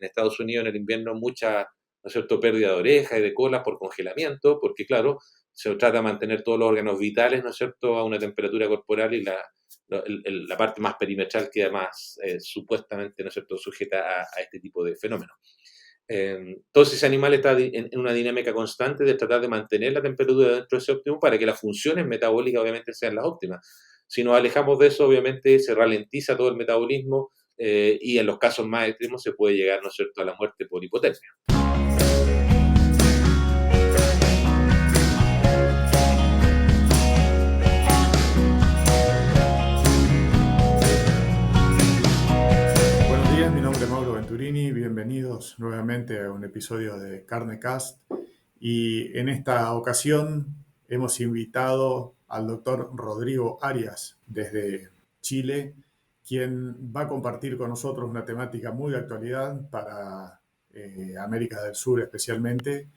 en Estados Unidos en el invierno mucha, ¿no es cierto?, pérdida de orejas y de colas por congelamiento, porque claro, se trata de mantener todos los órganos vitales, ¿no es cierto?, a una temperatura corporal y la parte más perimetral queda más supuestamente, ¿no es cierto?, sujeta a este tipo de fenómenos. Entonces ese animal está en una dinámica constante de tratar de mantener la temperatura dentro de ese óptimo para que las funciones metabólicas obviamente sean las óptimas. Si nos alejamos de eso, obviamente se ralentiza todo el metabolismo y en los casos más extremos se puede llegar, ¿no es cierto?, a la muerte por hipotermia. Buenos días, mi nombre es Mauro Venturini, bienvenidos nuevamente a un episodio de CarneCast y en esta ocasión hemos invitado al doctor Rodrigo Arias desde Chile, quien va a compartir con nosotros una temática muy de actualidad para América del Sur especialmente.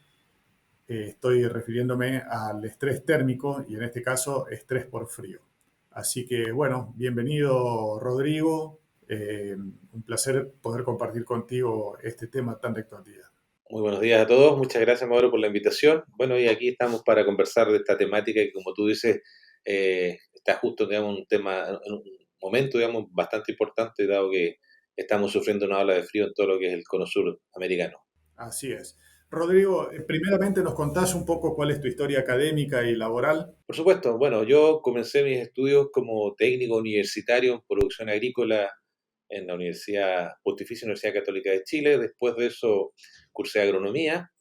Estoy refiriéndome al estrés térmico y en este caso estrés por frío. Así que bueno, bienvenido Rodrigo. Un placer poder compartir contigo este tema tan de actualidad. Muy buenos días a todos, muchas gracias Mauro por la invitación. Bueno, y aquí estamos para conversar de esta temática que como tú dices, está justo, digamos, un tema, en un momento, digamos, bastante importante, dado que estamos sufriendo una ola de frío en todo lo que es el cono sur americano. Así es. Rodrigo, primeramente nos contás un poco cuál es tu historia académica y laboral. Por supuesto, bueno, yo comencé mis estudios como técnico universitario en producción agrícola en la Pontificia Universidad Católica de Chile. Después de eso cursé agronomía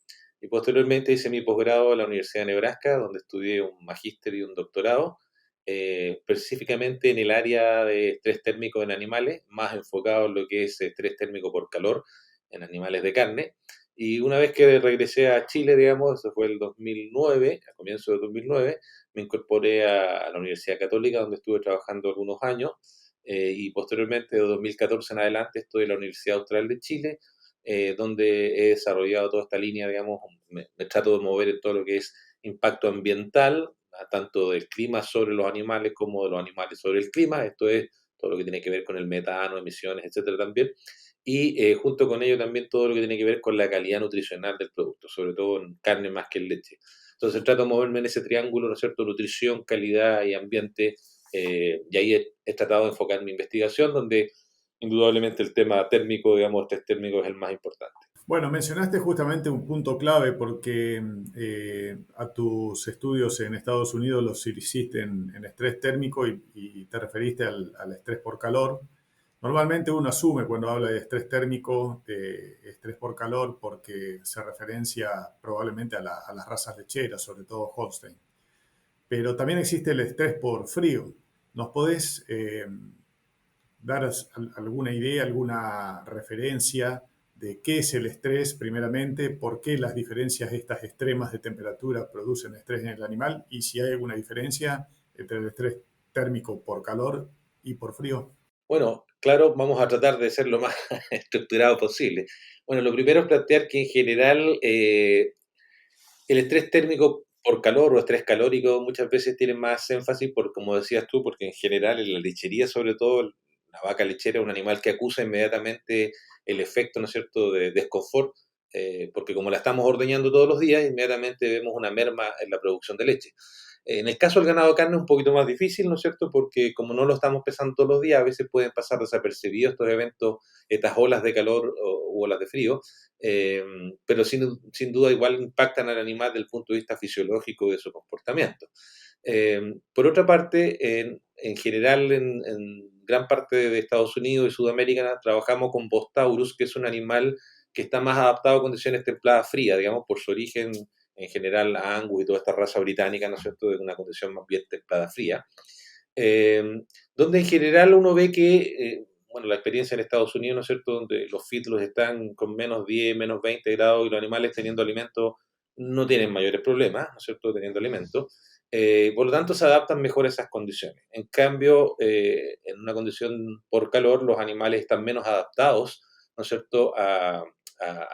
y posteriormente hice mi posgrado en la Universidad de Nebraska, donde estudié un magíster y un doctorado, específicamente en el área de estrés térmico en animales, más enfocado en lo que es estrés térmico por calor en animales de carne. Y una vez que regresé a Chile, digamos, eso fue el 2009, a comienzos de 2009, me incorporé a la Universidad Católica, donde estuve trabajando algunos años, y posteriormente, de 2014 en adelante, estoy en la Universidad Austral de Chile, donde he desarrollado toda esta línea, digamos, me trato de mover en todo lo que es impacto ambiental, tanto del clima sobre los animales como de los animales sobre el clima, esto es todo lo que tiene que ver con el metano, emisiones, etcétera también, y junto con ello también todo lo que tiene que ver con la calidad nutricional del producto, sobre todo en carne más que en leche. Entonces trato de moverme en ese triángulo, ¿no es cierto?, nutrición, calidad y ambiente, y ahí he tratado de enfocar mi investigación, donde indudablemente el tema térmico, digamos, test térmico es el más importante. Bueno, mencionaste justamente un punto clave porque a tus estudios en Estados Unidos los hiciste en estrés térmico y te referiste al estrés por calor. Normalmente uno asume cuando habla de estrés térmico, de estrés por calor, porque se referencia probablemente a las razas lecheras, sobre todo Holstein. Pero también existe el estrés por frío. ¿Nos podés dar alguna idea, alguna referencia de qué es el estrés primeramente, por qué las diferencias estas extremas de temperatura producen estrés en el animal y si hay alguna diferencia entre el estrés térmico por calor y por frío? Bueno, claro, vamos a tratar de ser lo más estructurado posible. Bueno, lo primero es plantear que en general el estrés térmico por calor o estrés calórico muchas veces tiene más énfasis por, como decías tú, porque en general en la lechería, sobre todo, la vaca lechera es un animal que acusa inmediatamente el efecto, ¿no es cierto?, de desconfort, porque como la estamos ordeñando todos los días, inmediatamente vemos una merma en la producción de leche. En el caso del ganado de carne es un poquito más difícil, ¿no es cierto?, porque como no lo estamos pesando todos los días, a veces pueden pasar desapercibidos estos eventos, estas olas de calor o olas de frío, eh, pero sin duda igual impactan al animal desde el punto de vista fisiológico de su comportamiento. Por otra parte, en general, en gran parte de Estados Unidos y Sudamérica trabajamos con Bos taurus, que es un animal que está más adaptado a condiciones templadas frías, digamos, por su origen en general Angus y toda esta raza británica, ¿no es cierto?, de una condición más bien templada fría, eh, donde en general uno ve que, bueno, la experiencia en Estados Unidos, ¿no es cierto?, donde los feedlots están con menos 10, menos 20 grados y los animales teniendo alimento no tienen mayores problemas, ¿no es cierto?, teniendo alimento. Por lo tanto, se adaptan mejor a esas condiciones. En cambio, en una condición por calor, los animales están menos adaptados, ¿no es cierto?, a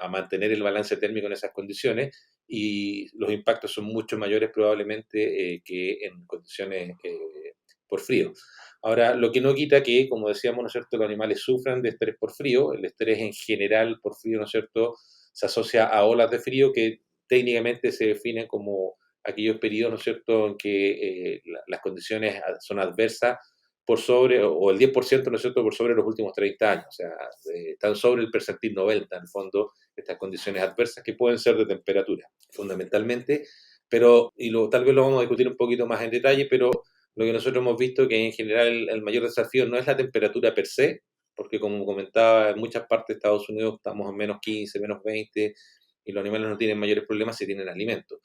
mantener el balance térmico en esas condiciones y los impactos son mucho mayores probablemente que en condiciones por frío. Ahora, lo que no quita que, como decíamos, ¿no es cierto?, los animales sufran de estrés por frío. El estrés en general por frío, ¿no es cierto?, se asocia a olas de frío que técnicamente se definen como aquellos periodos, ¿no es cierto?, en que las condiciones son adversas por sobre, o el 10%, ¿no es cierto?, por sobre los últimos 30 años. O sea, están sobre el percentil 90, en el fondo, estas condiciones adversas que pueden ser de temperatura, fundamentalmente. Pero, tal vez lo vamos a discutir un poquito más en detalle, pero lo que nosotros hemos visto que en general el mayor desafío no es la temperatura per se, porque como comentaba, en muchas partes de Estados Unidos estamos en menos 15, menos 20, y los animales no tienen mayores problemas si tienen alimento.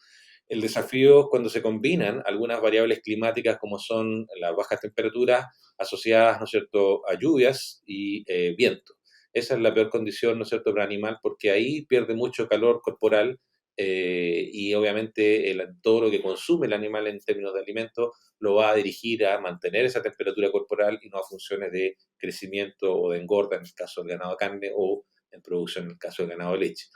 El desafío es cuando se combinan algunas variables climáticas como son las bajas temperaturas asociadas, ¿no es cierto?, a lluvias y viento. Esa es la peor condición, ¿no es cierto?, para el animal, porque ahí pierde mucho calor corporal, y obviamente todo lo que consume el animal en términos de alimento lo va a dirigir a mantener esa temperatura corporal y no a funciones de crecimiento o de engorda en el caso del ganado de carne, o en producción en el caso del ganado de leche.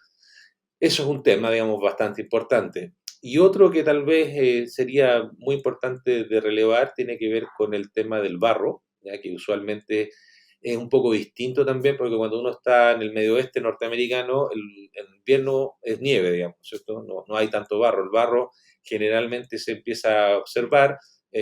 Eso es un tema, digamos, bastante importante. Y otro que tal vez sería muy importante de relevar tiene que ver con el tema del barro, ya que usualmente es un poco distinto también, porque cuando uno está en el medio oeste norteamericano, el invierno es nieve, digamos, ¿cierto? No hay tanto barro. El barro generalmente se empieza a observar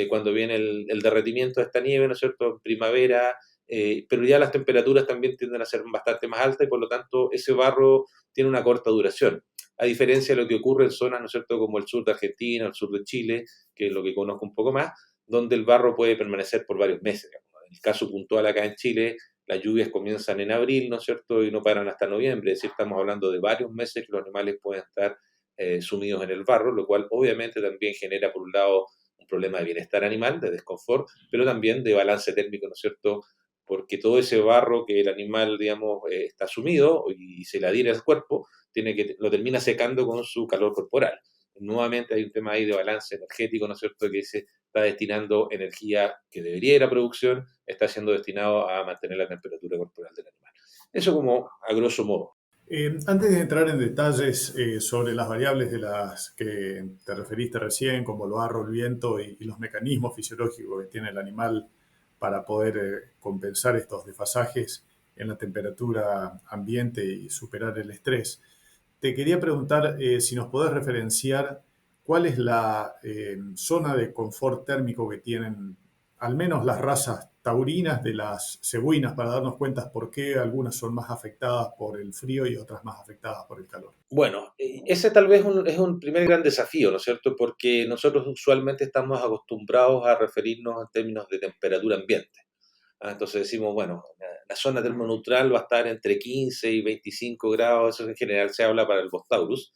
cuando viene el derretimiento de esta nieve, ¿no es cierto?, en primavera, pero ya las temperaturas también tienden a ser bastante más altas y por lo tanto ese barro tiene una corta duración. A diferencia de lo que ocurre en zonas, ¿no es cierto?, como el sur de Argentina, el sur de Chile, que es lo que conozco un poco más, donde el barro puede permanecer por varios meses. Digamos. En el caso puntual acá en Chile, las lluvias comienzan en abril, ¿no es cierto?, y no paran hasta noviembre. Es decir, estamos hablando de varios meses que los animales pueden estar sumidos en el barro, lo cual obviamente también genera, por un lado, un problema de bienestar animal, de desconfort, pero también de balance térmico, ¿no es cierto?, porque todo ese barro que el animal, digamos, está sumido y se le adhiere al cuerpo, lo termina secando con su calor corporal. Nuevamente hay un tema ahí de balance energético, ¿no es cierto?, que se está destinando energía que debería ir a producción, está siendo destinado a mantener la temperatura corporal del animal. Eso como a grosso modo. Antes de entrar en detalles sobre las variables de las que te referiste recién, como el barro, el viento y los mecanismos fisiológicos que tiene el animal para poder compensar estos desfasajes en la temperatura ambiente y superar el estrés, te quería preguntar si nos podés referenciar cuál es la zona de confort térmico que tienen al menos las razas taurinas de las cebuinas, para darnos cuenta por qué algunas son más afectadas por el frío y otras más afectadas por el calor. Bueno, ese tal vez es un primer gran desafío, ¿no es cierto? Porque nosotros usualmente estamos acostumbrados a referirnos en términos de temperatura ambiente. Entonces decimos, bueno, la zona termoneutral va a estar entre 15 y 25 grados, eso en general se habla para el Bostaurus.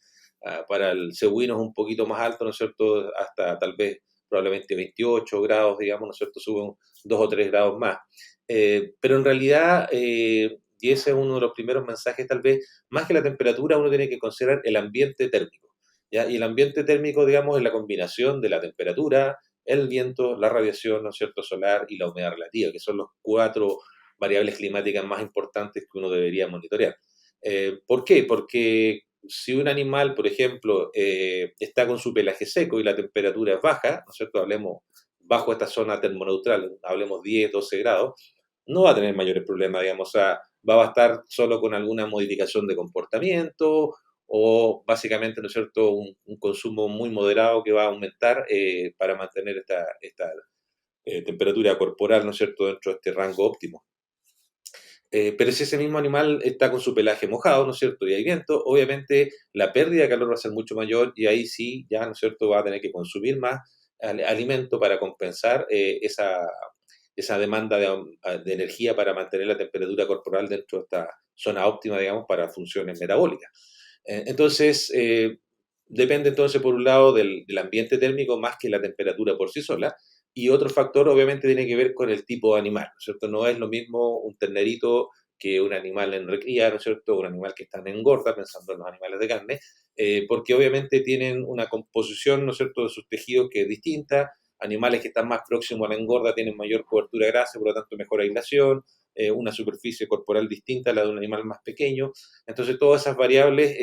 Para el cebuino es un poquito más alto, ¿no es cierto? Hasta tal vez probablemente 28 grados, digamos, ¿no es cierto? Suben 2 o 3 grados más. Pero en realidad, y ese es uno de los primeros mensajes tal vez, más que la temperatura uno tiene que considerar el ambiente térmico, ¿ya? Y el ambiente térmico, digamos, es la combinación de la temperatura, el viento, la radiación, ¿no es cierto?, solar y la humedad relativa, que son los 4 variables climáticas más importantes que uno debería monitorear. ¿Por qué? Porque si un animal, por ejemplo, está con su pelaje seco y la temperatura es baja, ¿no es cierto?, hablemos bajo esta zona termoneutral, hablemos 10, 12 grados, no va a tener mayores problemas, digamos, o sea, va a estar solo con alguna modificación de comportamiento o básicamente, ¿no es cierto?, un consumo muy moderado que va a aumentar para mantener esta temperatura corporal, ¿no es cierto?, dentro de este rango óptimo. Pero si ese mismo animal está con su pelaje mojado, ¿no es cierto?, y hay viento, obviamente la pérdida de calor va a ser mucho mayor y ahí sí, ya, ¿no es cierto?, va a tener que consumir más alimento para compensar esa demanda de energía para mantener la temperatura corporal dentro de esta zona óptima, digamos, para funciones metabólicas. Entonces, depende entonces, por un lado, del ambiente térmico más que la temperatura por sí sola. Y otro factor, obviamente, tiene que ver con el tipo de animal, ¿no es cierto? No es lo mismo un ternerito que un animal en recría, ¿no es cierto? Un animal que está en engorda, pensando en los animales de carne, porque obviamente tienen una composición, ¿no es cierto?, de sus tejidos que es distinta. Animales que están más próximos a la engorda tienen mayor cobertura de grasa, por lo tanto, mejor aislación, una superficie corporal distinta a la de un animal más pequeño. Entonces, todas esas variables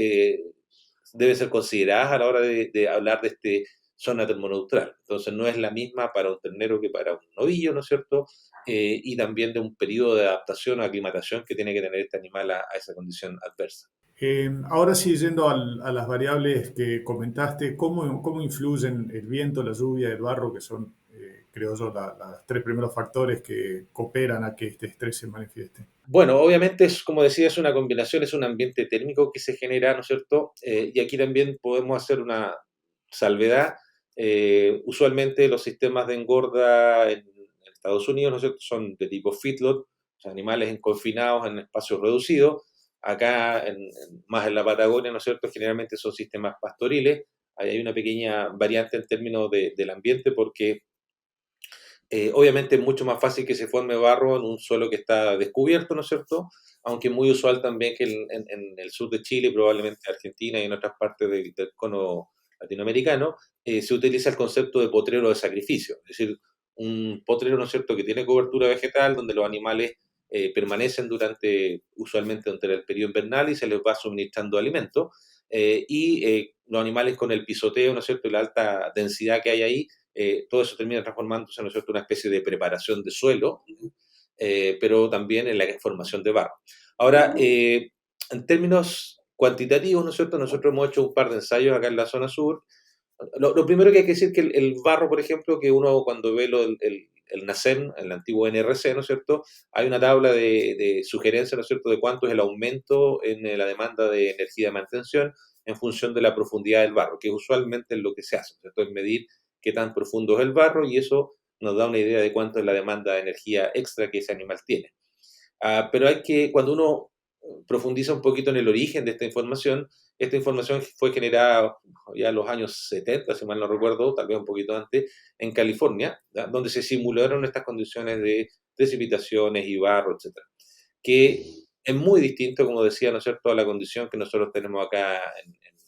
deben ser consideradas a la hora de hablar de este zona termoneutral. Entonces no es la misma para un ternero que para un novillo, ¿no es cierto? Y también de un periodo de adaptación o aclimatación que tiene que tener este animal a esa condición adversa. Ahora sí, yendo a las variables que comentaste, ¿cómo influyen el viento, la lluvia, el barro, que son, creo yo, los tres primeros factores que cooperan a que este estrés se manifieste? Bueno, obviamente es, como decía, es una combinación, es un ambiente térmico que se genera, ¿no es cierto? Y aquí también podemos hacer una salvedad. Usualmente los sistemas de engorda en Estados Unidos, ¿no es cierto?, son de tipo feedlot, o sea, animales confinados en espacios reducidos. Acá, más en la Patagonia, ¿no es cierto?, generalmente son sistemas pastoriles. Ahí hay una pequeña variante en términos del ambiente porque obviamente es mucho más fácil que se forme barro en un suelo que está descubierto, ¿no es cierto? Aunque es muy usual también que en el sur de Chile, probablemente Argentina y en otras partes del cono latinoamericano, se utiliza el concepto de potrero de sacrificio. Es decir, un potrero, ¿no es cierto?, que tiene cobertura vegetal, donde los animales permanecen usualmente durante el periodo invernal y se les va suministrando alimento. Y los animales con el pisoteo, ¿no es cierto?, y la alta densidad que hay ahí, todo eso termina transformándose, ¿no es cierto?, una especie de preparación de suelo, pero también en la formación de barro. Ahora, en términos cuantitativos, ¿no es cierto?, nosotros hemos hecho un par de ensayos acá en la zona sur. Lo primero que hay que decir que el barro, por ejemplo, que uno cuando ve el NACEM, el antiguo NRC, ¿no es cierto?, hay una tabla de sugerencia, ¿no es cierto?, de cuánto es el aumento en la demanda de energía de mantención en función de la profundidad del barro, que usualmente es lo que se hace, ¿cierto?, es medir qué tan profundo es el barro y eso nos da una idea de cuánto es la demanda de energía extra que ese animal tiene. Pero cuando uno profundiza un poquito en el origen de esta información fue generada ya en los años 70, si mal no recuerdo, tal vez un poquito antes, en California, ¿ya?, donde se simularon estas condiciones de precipitaciones y barro, etcétera, que es muy distinto, como decía, ¿no es cierto?, a la condición que nosotros tenemos acá,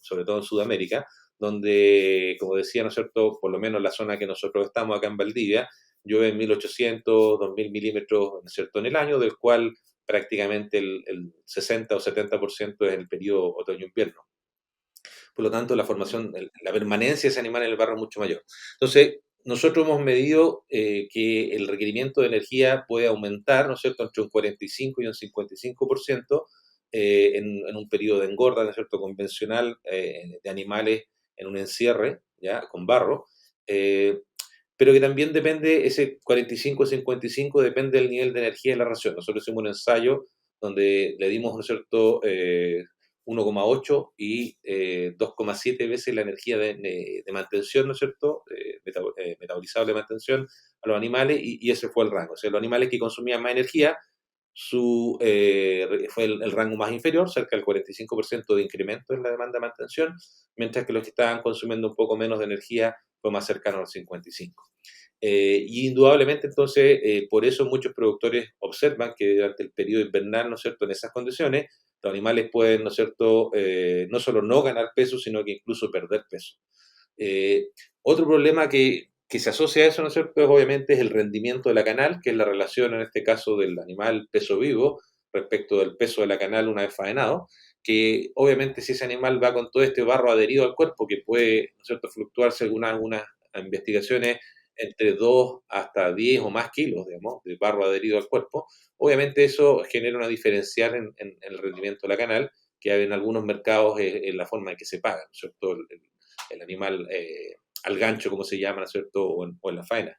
sobre todo en Sudamérica, donde, como decía, ¿no es cierto?, por lo menos la zona que nosotros estamos acá en Valdivia, llueve 1.800, 2.000 milímetros, ¿no es cierto?, en el año, del cual prácticamente el 60 o 70% es el periodo otoño-invierno. Por lo tanto, la permanencia de ese animal en el barro es mucho mayor. Entonces, nosotros hemos medido que el requerimiento de energía puede aumentar, ¿no es cierto?, entre un 45 y un 55% en un periodo de engorda, ¿no es cierto?, convencional de animales en un encierre, ¿ya?, con barro. Eh, pero que también depende, ese 45-55 depende del nivel de energía de la ración. Nosotros hicimos un ensayo donde le dimos, ¿no es cierto?, 1,8 y 2,7 veces la energía de mantención, ¿no es cierto?, metabolizable de mantención a los animales, y ese fue el rango. O sea, los animales que consumían más energía, fue el rango más inferior, cerca del 45% de incremento en la demanda de mantención, mientras que los que estaban consumiendo un poco menos de energía fue más cercano al 55. Y indudablemente, entonces, por eso muchos productores observan que durante el periodo invernal, ¿no es cierto?, en esas condiciones, los animales pueden, ¿no es cierto?, no solo no ganar peso, sino que incluso perder peso. Eh, Otro problema que se asocia a eso, ¿no es cierto?, obviamente es el rendimiento de la canal, que es la relación en este caso del animal peso vivo respecto del peso de la canal una vez faenado, que obviamente si ese animal va con todo este barro adherido al cuerpo, que puede, ¿no es cierto?, fluctuar según algunas investigaciones entre 2 hasta 10 o más kilos, digamos, de barro adherido al cuerpo, obviamente eso genera una diferencial en el rendimiento de la canal, que hay en algunos mercados en la forma en que se paga, ¿no es cierto?, el animal al gancho, como se llama, ¿no es cierto?, o en la faena.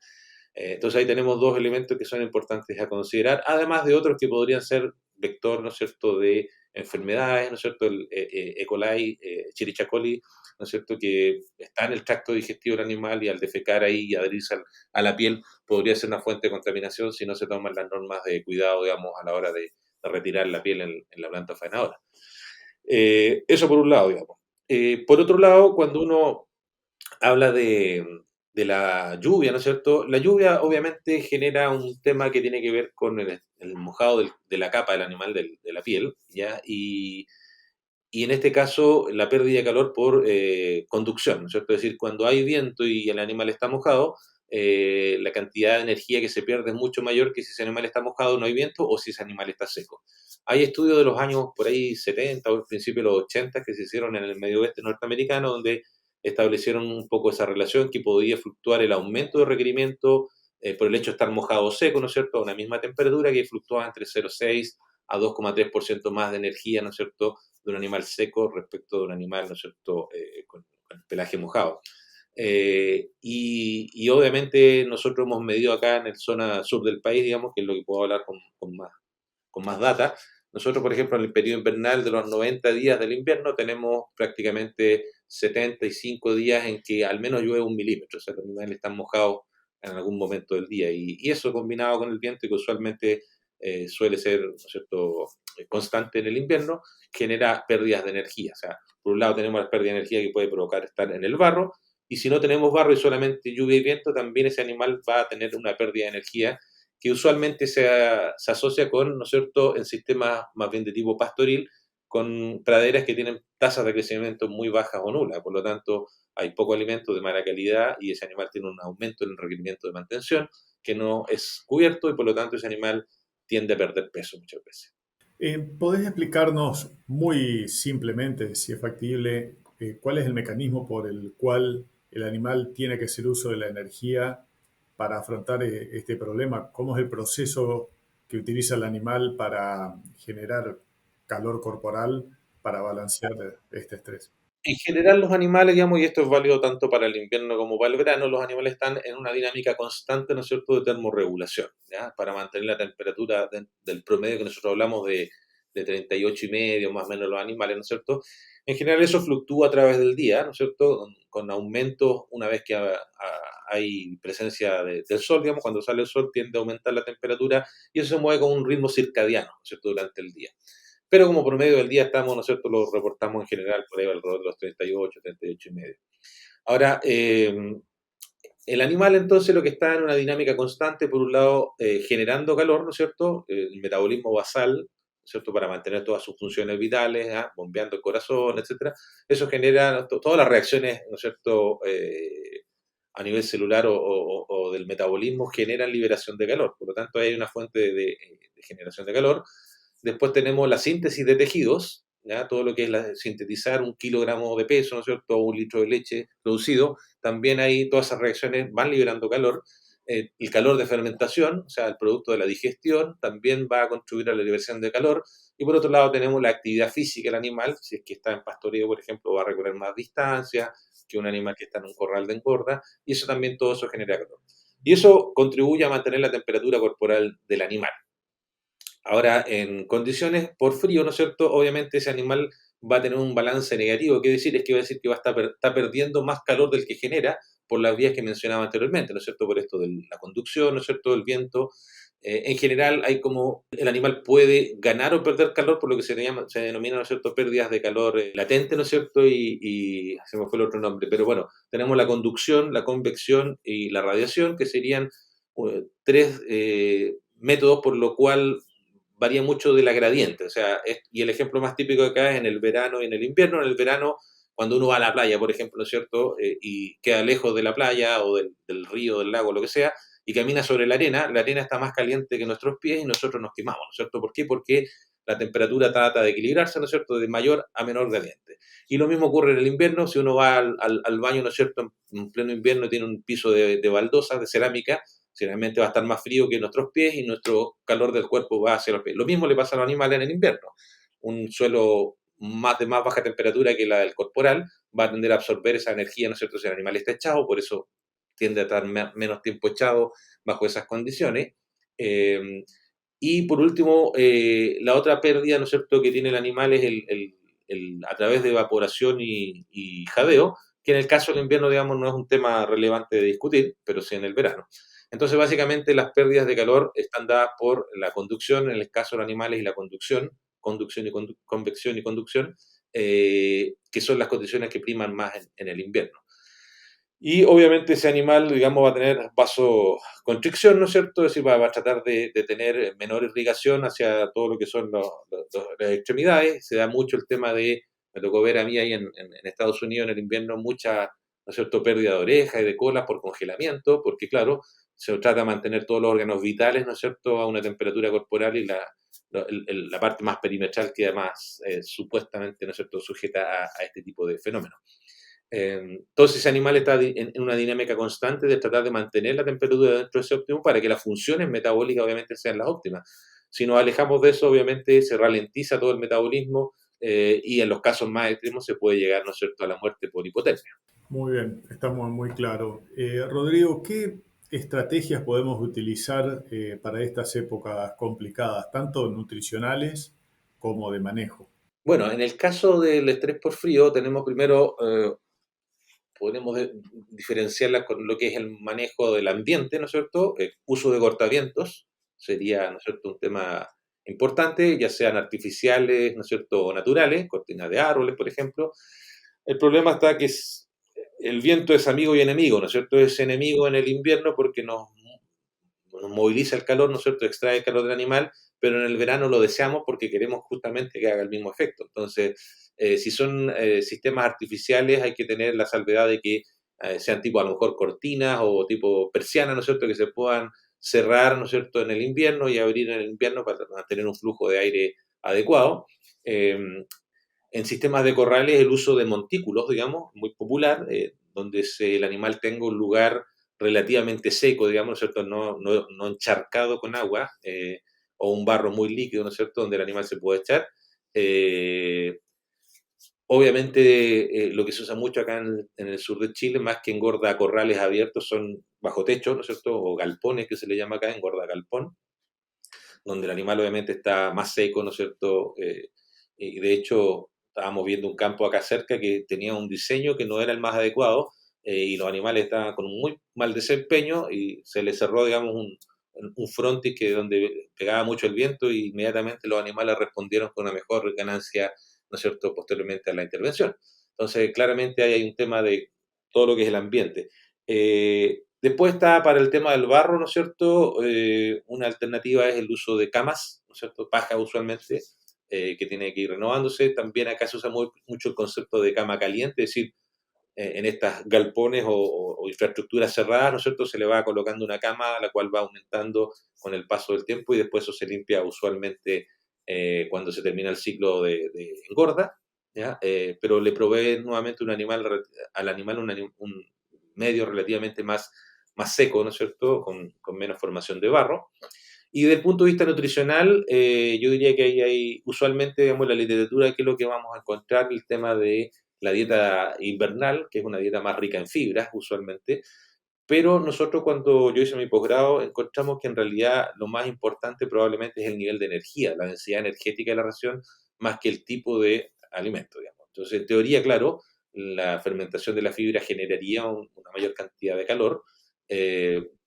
Entonces ahí tenemos dos elementos que son importantes a considerar, además de otros que podrían ser vector, ¿no es cierto?, de enfermedades, ¿no es cierto?, el E. coli, Escherichia coli, ¿no es cierto?, que está en el tracto digestivo del animal y al defecar ahí y adherirse a la piel podría ser una fuente de contaminación si no se toman las normas de cuidado, digamos, a la hora de retirar la piel en la planta faenadora. Eso por un lado, digamos. Por otro lado, cuando uno habla de la lluvia, ¿no es cierto? La lluvia obviamente genera un tema que tiene que ver con el mojado de la capa del animal, de la piel, ¿ya? Y en este caso la pérdida de calor por conducción, ¿no es cierto? Es decir, cuando hay viento y el animal está mojado, la cantidad de energía que se pierde es mucho mayor que si ese animal está mojado, no hay viento, o si ese animal está seco. Hay estudios de los años por ahí 70 o principios de los 80 que se hicieron en el medio oeste norteamericano, donde establecieron un poco esa relación que podía fluctuar el aumento de requerimiento por el hecho de estar mojado o seco, ¿no es cierto?, a una misma temperatura que fluctuaba entre 0,6 a 2,3% más de energía, ¿no es cierto?, de un animal seco respecto de un animal, ¿no es cierto?, con el pelaje mojado. Y obviamente nosotros hemos medido acá en la zona sur del país, digamos, que es lo que puedo hablar con más data. Nosotros, por ejemplo, en el periodo invernal de los 90 días del invierno tenemos prácticamente 75 días en que al menos llueve 1 milímetro, o sea, los animales están mojados en algún momento del día. Y eso combinado con el viento, que usualmente suele ser, ¿no es cierto?, constante en el invierno, genera pérdidas de energía. O sea, por un lado tenemos la pérdida de energía que puede provocar estar en el barro, y si no tenemos barro y solamente lluvia y viento, también ese animal va a tener una pérdida de energía que usualmente se asocia con, ¿no es cierto?, en sistemas más bien de tipo pastoril, con praderas que tienen tasas de crecimiento muy bajas o nulas. Por lo tanto, hay poco alimento de mala calidad y ese animal tiene un aumento en el requerimiento de mantención que no es cubierto y por lo tanto ese animal tiende a perder peso muchas veces. ¿Podés explicarnos muy simplemente, si es factible, cuál es el mecanismo por el cual el animal tiene que hacer uso de la energía para afrontar este problema? ¿Cómo es el proceso que utiliza el animal para generar calor corporal para balancear este estrés? En general, los animales, digamos, y esto es válido tanto para el invierno como para el verano, los animales están en una dinámica constante, ¿no es cierto?, de termorregulación, ¿ya?, para mantener la temperatura del promedio que nosotros hablamos de 38,5, más o menos los animales, ¿no es cierto? En general eso fluctúa a través del día, ¿no es cierto?, con aumentos una vez que hay presencia del sol, digamos, cuando sale el sol tiende a aumentar la temperatura y eso se mueve con un ritmo circadiano, ¿no es cierto?, durante el día. Pero como promedio del día estamos, ¿no es cierto?, lo reportamos en general por ahí alrededor de los 38,5. Ahora, el animal entonces lo que está en una dinámica constante, por un lado, generando calor, ¿no es cierto?, el metabolismo basal, ¿no es cierto?, para mantener todas sus funciones vitales, ¿ah?, bombeando el corazón, etcétera. Eso genera todas las reacciones, ¿no es cierto?, a nivel celular o del metabolismo generan liberación de calor. Por lo tanto, hay una fuente de generación de calor. Después tenemos la síntesis de tejidos, ¿ya?, todo lo que es sintetizar 1 kilogramo de peso, ¿no es cierto?, o 1 litro de leche producido. También ahí todas esas reacciones van liberando calor. El calor de fermentación, o sea, el producto de la digestión, también va a contribuir a la liberación de calor. Y por otro lado tenemos la actividad física del animal, si es que está en pastoreo, por ejemplo, va a recorrer más distancia que un animal que está en un corral de engorda, y eso también, todo eso genera calor. Y eso contribuye a mantener la temperatura corporal del animal. Ahora, en condiciones por frío, ¿no es cierto?, obviamente ese animal va a tener un balance negativo, que decir es que va a decir que va a estar perdiendo más calor del que genera por las vías que mencionaba anteriormente, ¿no es cierto?, por esto de la conducción, ¿no es cierto?, del viento. En general hay como el animal puede ganar o perder calor por lo que se denomina, ¿no es cierto?, pérdidas de calor latente, ¿no es cierto?, y se me fue el otro nombre, pero bueno, tenemos la conducción, la convección y la radiación, que serían tres métodos por lo cual varía mucho de la gradiente. O sea, y el ejemplo más típico acá es en el verano y en el invierno. En el verano, cuando uno va a la playa, por ejemplo, ¿no es cierto?, y queda lejos de la playa o del río, del lago, lo que sea, y camina sobre la arena está más caliente que nuestros pies y nosotros nos quemamos, ¿no es cierto? ¿Por qué? Porque la temperatura trata de equilibrarse, ¿no es cierto?, de mayor a menor gradiente. Y lo mismo ocurre en el invierno, si uno va al baño, ¿no es cierto?, en pleno invierno tiene un piso de baldosa, de cerámica, generalmente va a estar más frío que nuestros pies y nuestro calor del cuerpo va hacia los pies. Lo mismo le pasa a los animales en el invierno. Un suelo de más baja temperatura que la del corporal va a tender a absorber esa energía, ¿no es cierto?, si el animal está echado, por eso tiende a estar menos tiempo echado bajo esas condiciones. Eh, y por último, la otra pérdida, ¿no es cierto?, que tiene el animal es a través de evaporación y jadeo, que en el caso del invierno, digamos, no es un tema relevante de discutir, pero sí en el verano. Entonces, básicamente, las pérdidas de calor están dadas por la conducción, en el caso de los animales, y la conducción y convección y conducción, que son las condiciones que priman más en el invierno. Y obviamente ese animal, digamos, va a tener vasoconstricción, ¿no es cierto? Es decir, va a tratar de tener menor irrigación hacia todo lo que son las extremidades. Se da mucho el tema me tocó ver a mí ahí en Estados Unidos en el invierno, mucha, ¿no es cierto?, pérdida de orejas y de colas por congelamiento, porque claro, se trata de mantener todos los órganos vitales, ¿no es cierto?, a una temperatura corporal y la parte más perimetral que además supuestamente, ¿no es cierto?, sujeta a este tipo de fenómenos. Entonces ese animal está en una dinámica constante de tratar de mantener la temperatura dentro de ese óptimo para que las funciones metabólicas obviamente sean las óptimas. Si nos alejamos de eso, obviamente se ralentiza todo el metabolismo y en los casos más extremos se puede llegar, ¿no es cierto?, a la muerte por hipotermia. Muy bien, estamos muy claro. Rodrigo, ¿qué estrategias podemos utilizar para estas épocas complicadas, tanto nutricionales como de manejo? Bueno, en el caso del estrés por frío, tenemos primero, podemos diferenciarla con lo que es el manejo del ambiente, ¿no es cierto? El uso de cortavientos sería, ¿no es cierto?, un tema importante, ya sean artificiales, ¿no es cierto?, o naturales, cortinas de árboles, por ejemplo. El problema está que el viento es amigo y enemigo, ¿no es cierto? Es enemigo en el invierno porque nos moviliza el calor, ¿no es cierto? Extrae el calor del animal, pero en el verano lo deseamos porque queremos justamente que haga el mismo efecto. Entonces, si son sistemas artificiales, hay que tener la salvedad de que sean tipo a lo mejor cortinas o tipo persianas, ¿no es cierto? Que se puedan cerrar, ¿no es cierto?, en el invierno y abrir en el invierno para mantener un flujo de aire adecuado. Eh, en sistemas de corrales, el uso de montículos, digamos, muy popular, donde el animal tenga un lugar relativamente seco, digamos, ¿no es cierto?, no encharcado con agua, o un barro muy líquido, ¿no es cierto?, donde el animal se puede echar. Eh, Obviamente, lo que se usa mucho acá en el sur de Chile, más que engorda a corrales abiertos, son bajo techo, ¿no es cierto?, o galpones, que se le llama acá, engorda galpón, donde el animal obviamente está más seco, ¿no es cierto? Y de hecho, estábamos viendo un campo acá cerca que tenía un diseño que no era el más adecuado, y los animales estaban con un muy mal desempeño y se les cerró, digamos, un frontis que donde pegaba mucho el viento y inmediatamente los animales respondieron con una mejor ganancia, ¿no es cierto?, posteriormente a la intervención. Entonces, claramente ahí hay un tema de todo lo que es el ambiente. Después está para el tema del barro, ¿no es cierto? Una alternativa es el uso de camas, ¿no es cierto? Paja usualmente, que tiene que ir renovándose. También acá se usa mucho el concepto de cama caliente, es decir, en estas galpones o infraestructuras cerradas, ¿no es cierto? Se le va colocando una cama, la cual va aumentando con el paso del tiempo y después eso se limpia usualmente cuando se termina el ciclo de engorda, ¿ya? Pero le provee nuevamente al animal un medio relativamente más seco, ¿no es cierto?, con menos formación de barro. Y desde el punto de vista nutricional, yo diría que ahí hay, usualmente, digamos, la literatura, que es lo que vamos a encontrar, el tema de la dieta invernal, que es una dieta más rica en fibras, usualmente, pero nosotros cuando yo hice mi posgrado encontramos que en realidad lo más importante probablemente es el nivel de energía, la densidad energética de la ración, más que el tipo de alimento, digamos. Entonces, en teoría, claro, la fermentación de la fibra generaría una mayor cantidad de calor,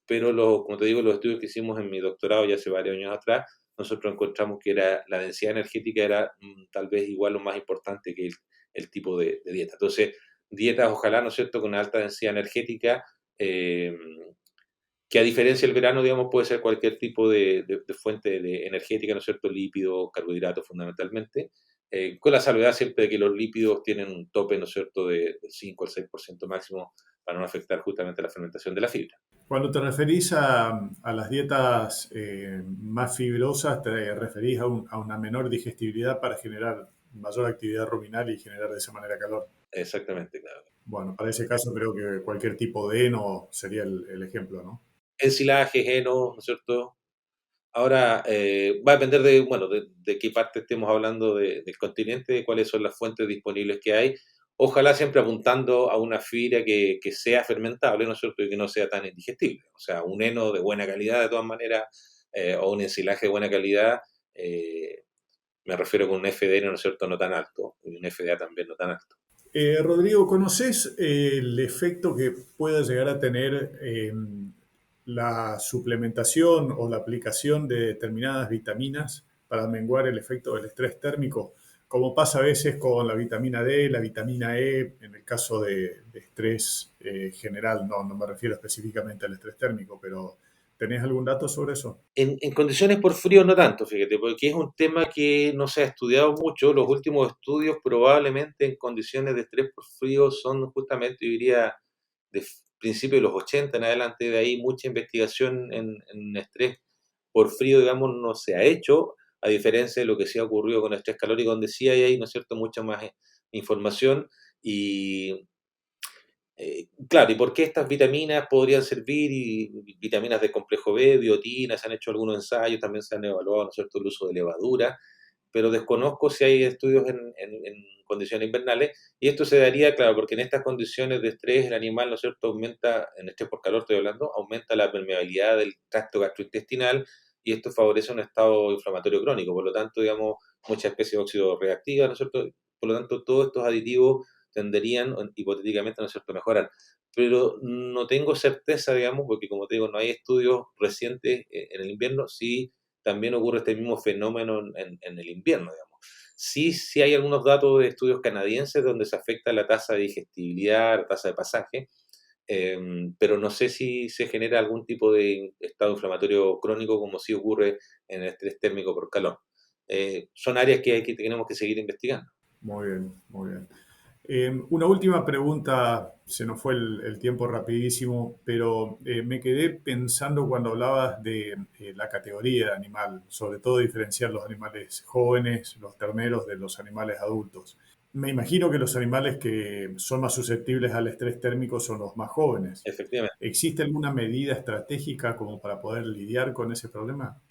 pero como te digo, los estudios que hicimos en mi doctorado ya hace varios años atrás, nosotros encontramos que la densidad energética era tal vez igual o más importante que el tipo de dieta. Entonces, dietas, ojalá, ¿no es cierto?, con una alta densidad energética, eh, que a diferencia del verano, digamos, puede ser cualquier tipo de fuente energética, ¿no es cierto?, lípidos, carbohidratos fundamentalmente, con la salvedad siempre de que los lípidos tienen un tope, ¿no es cierto?, del 5 al 6% máximo para no afectar justamente la fermentación de la fibra. Cuando te referís a las dietas más fibrosas, te referís a una menor digestibilidad para generar mayor actividad ruminal y generar de esa manera calor. Exactamente, claro. Bueno, para ese caso creo que cualquier tipo de heno sería el ejemplo, ¿no? Ensilaje, heno, ¿no es cierto? Ahora, va a depender de, bueno, de qué parte estemos hablando del continente, de cuáles son las fuentes disponibles que hay. Ojalá siempre apuntando a una fibra que sea fermentable, ¿no es cierto? Y que no sea tan indigestible. O sea, un heno de buena calidad, de todas maneras, o un ensilaje de buena calidad, me refiero con un FDN, ¿no es cierto?, no tan alto, y un FDA también no tan alto. Rodrigo, ¿conoces el efecto que pueda llegar a tener la suplementación o la aplicación de determinadas vitaminas para menguar el efecto del estrés térmico? Como pasa a veces con la vitamina D, la vitamina E, en el caso de estrés general, no me refiero específicamente al estrés térmico, pero ¿tenés algún dato sobre eso? En condiciones por frío no tanto, fíjate, porque es un tema que no se ha estudiado mucho. Los últimos estudios probablemente en condiciones de estrés por frío son justamente, yo diría, de principios de los 80 en adelante. De ahí mucha investigación en estrés por frío, digamos, no se ha hecho, a diferencia de lo que sí ha ocurrido con estrés calórico, donde sí hay ahí, ¿no es cierto?, mucha más información. Y Claro, ¿y por qué estas vitaminas podrían servir? Y vitaminas de complejo B, biotina, se han hecho algunos ensayos, también se han evaluado, ¿no es cierto?, el uso de levadura, pero desconozco si hay estudios en condiciones invernales, y esto se daría, claro, porque en estas condiciones de estrés el animal, ¿no es cierto?, aumenta, en estrés por calor estoy hablando, aumenta la permeabilidad del tracto gastrointestinal, y esto favorece un estado inflamatorio crónico, por lo tanto, digamos, muchas especies oxidoreactivas, ¿no es cierto?, por lo tanto, todos estos aditivos tenderían, hipotéticamente, ¿no es cierto?, a mejorar. Pero no tengo certeza, digamos, porque como te digo, no hay estudios recientes en el invierno, si también ocurre este mismo fenómeno en el invierno, digamos. Sí, sí hay algunos datos de estudios canadienses donde se afecta la tasa de digestibilidad, la tasa de pasaje, pero no sé si se genera algún tipo de estado inflamatorio crónico como sí ocurre en el estrés térmico por calor. Son áreas que tenemos que seguir investigando. Muy bien, muy bien. Una última pregunta, se nos fue el tiempo rapidísimo, pero me quedé pensando cuando hablabas de la categoría de animal, sobre todo diferenciar los animales jóvenes, los terneros, de los animales adultos. Me imagino que los animales que son más susceptibles al estrés térmico son los más jóvenes. Efectivamente. ¿Existe alguna medida estratégica como para poder lidiar con ese problema?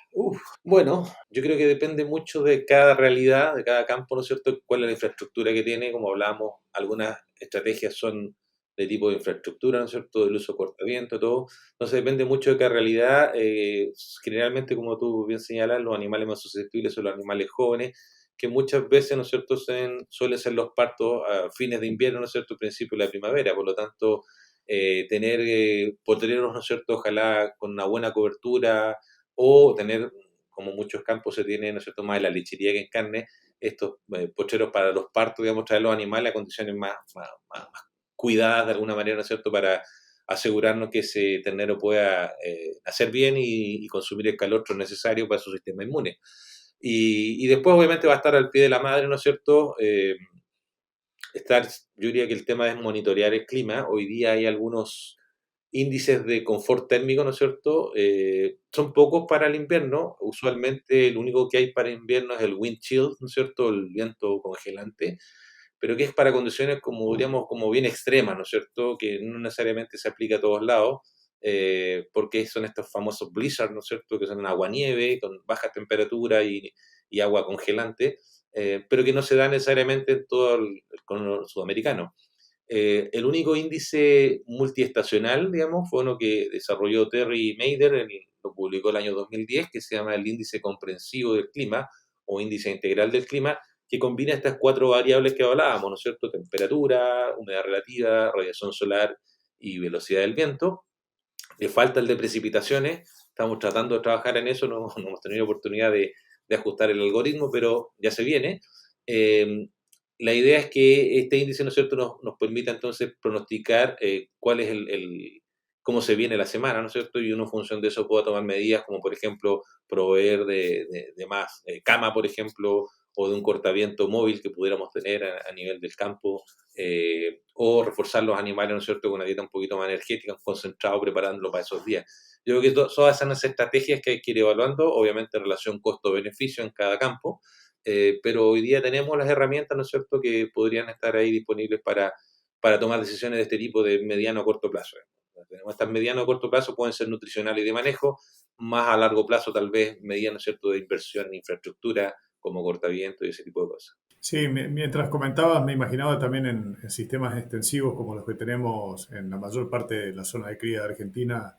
Bueno, yo creo que depende mucho de cada realidad, de cada campo, ¿no es cierto? Cuál es la infraestructura que tiene, como hablábamos, algunas estrategias son de tipo de infraestructura, ¿no es cierto? Del uso de cortaviento, todo. Entonces depende mucho de cada realidad. Generalmente, como tú bien señalas, los animales más susceptibles son los animales jóvenes, que muchas veces, ¿no es cierto?, suelen ser los partos a fines de invierno, ¿no es cierto?, principio de la primavera. Por lo tanto, tener potreros, ¿no es cierto?, ojalá con una buena cobertura, o tener, como muchos campos se tiene, ¿no es cierto?, más de la lechería que en carne, estos pocheros para los partos, digamos, traer los animales a condiciones más cuidadas de alguna manera, ¿no es cierto?, para asegurarnos que ese ternero pueda hacer bien y consumir el calor necesario para su sistema inmune. Y después, obviamente, va a estar al pie de la madre, ¿no es cierto? Yo diría que el tema es monitorear el clima. Hoy día hay algunos índices de confort térmico, ¿no es cierto? Son pocos para el invierno. Usualmente el único que hay para invierno es el wind chill, ¿no es cierto? El viento congelante, pero que es para condiciones como, diríamos, como bien extremas, ¿no es cierto? Que no necesariamente se aplica a todos lados, porque son estos famosos blizzards, ¿no es cierto? Que son agua-nieve con baja temperatura y agua congelante, pero que no se da necesariamente en todo el cono sudamericano. El único índice multiestacional, digamos, fue uno que desarrolló Terry Meider, lo publicó el año 2010, que se llama el índice comprensivo del clima o índice integral del clima, que combina estas cuatro variables que hablábamos, ¿no es cierto? Temperatura, humedad relativa, radiación solar y velocidad del viento. Le falta el de precipitaciones, estamos tratando de trabajar en eso, no hemos tenido oportunidad de ajustar el algoritmo, pero ya se viene. Eh, la idea es que este índice, ¿no es cierto?, nos permita entonces pronosticar cuál es cómo se viene la semana, ¿no es cierto? Y uno en función de eso pueda tomar medidas como, por ejemplo, proveer de más cama, por ejemplo, o de un cortaviento móvil que pudiéramos tener a nivel del campo, o reforzar los animales, ¿no es cierto?, con una dieta un poquito más energética, un concentrado, preparándolo para esos días. Yo creo que todas esas estrategias que hay que ir evaluando, obviamente en relación costo-beneficio en cada campo, pero hoy día tenemos las herramientas, ¿no es cierto?, que podrían estar ahí disponibles para tomar decisiones de este tipo de mediano a corto plazo. Tenemos estas mediano a corto plazo, pueden ser nutricionales y de manejo, más a largo plazo tal vez medidas, ¿no es cierto?, de inversión en infraestructura como cortaviento y ese tipo de cosas. Sí, mientras comentabas, me imaginaba también en sistemas extensivos como los que tenemos en la mayor parte de la zona de cría de Argentina,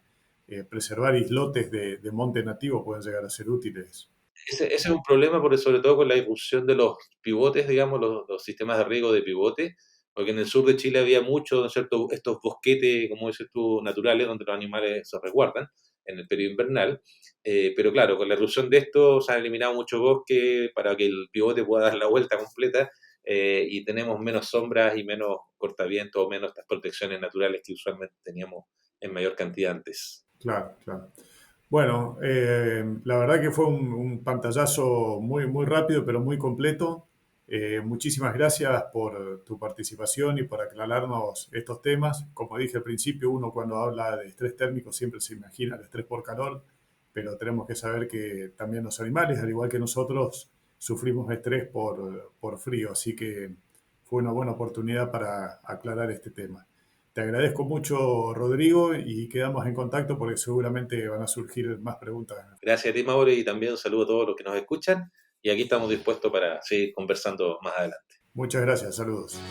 preservar islotes de monte nativo pueden llegar a ser útiles. Ese es un problema, porque sobre todo con la irrupción de los pivotes, digamos, los sistemas de riego de pivote, porque en el sur de Chile había mucho, ¿no es cierto?, estos bosquetes, como dices tú, naturales, donde los animales se resguardan en el periodo invernal. Pero claro, con la irrupción de esto se han eliminado muchos bosques para que el pivote pueda dar la vuelta completa, y tenemos menos sombras y menos cortavientos o menos estas protecciones naturales que usualmente teníamos en mayor cantidad antes. Claro, claro. Bueno, la verdad que fue un pantallazo muy, muy rápido, pero muy completo. Muchísimas gracias por tu participación y por aclararnos estos temas. Como dije al principio, uno cuando habla de estrés térmico siempre se imagina el estrés por calor, pero tenemos que saber que también los animales, al igual que nosotros, sufrimos estrés por frío, así que fue una buena oportunidad para aclarar este tema. Te agradezco mucho, Rodrigo, y quedamos en contacto porque seguramente van a surgir más preguntas. Gracias a ti, Mauro, y también un saludo a todos los que nos escuchan. Y aquí estamos dispuestos para seguir conversando más adelante. Muchas gracias, saludos.